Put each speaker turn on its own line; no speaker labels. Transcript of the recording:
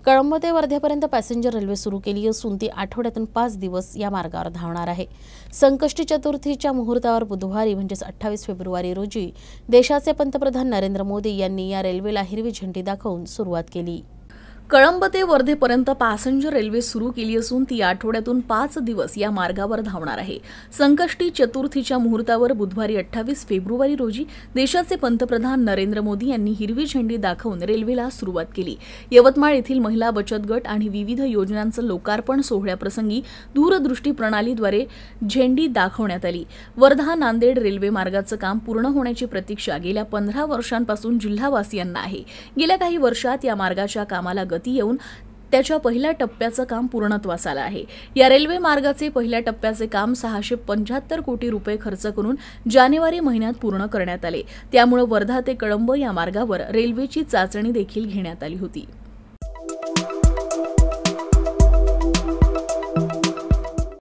कळंब ते वर्धेपर्यंत passenger railway सुरू केली असून ती आठवड्यातून 5 दिवस या मार्गावर धावणार आहे। संकष्टी चतुर्थीच्या मुहूर्तावर बुधवारी म्हणजेच 28 फेब्रुवारी रोजी देशाचे पंतप्रधान नरेंद्र मोदी यांनी या रेल्वेला हिरवी झेंडी दाखवून सुरुवात केली।
कळंब ते वर्धेपर्यंत पॅसेंजर रेल्वे सुरू केली असून ती आठवड्यातून 5 दिवस या मार्गावर धावणार आहे। संकष्टी चतुर्थीच्या मुहूर्तावर बुधवारी 28 फेब्रुवारी रोजी देशाचे पंतप्रधान नरेंद्र मोदी यांनी हिरवी झेंडी दाखवून रेल्वेला सुरुवात केली। यवतमाळ येथील महिला बचत गट आणि विविध योजनांचं लोकार्पण सोहळ्याप्रसंगी दूरदृष्टी प्रणालीद्वारे झेंडी दाखवण्यात आली। वर्धा नांदेड रेल्वे मार्गाचं काम पूर्ण होण्याची प्रतीक्षा गेल्या 15 वर्षांपासून जिल्हावासियांना आहे। गेल्या काही वर्षात या मार्गाच्या कामाला गती येऊन त्याच्या पहिल्या टप्प्याचं काम पूर्णत्वास आलं आहे। या रेल्वे मार्गाचे पहिल्या टप्प्याचे काम 675 कोटी रुपये खर्च करून जानेवारी महिन्यात पूर्ण करण्यात आले। त्यामुळे वर्धा ते कळंब या मार्गावर रेल्वेची चाचणी देखील घेण्यात आली होती।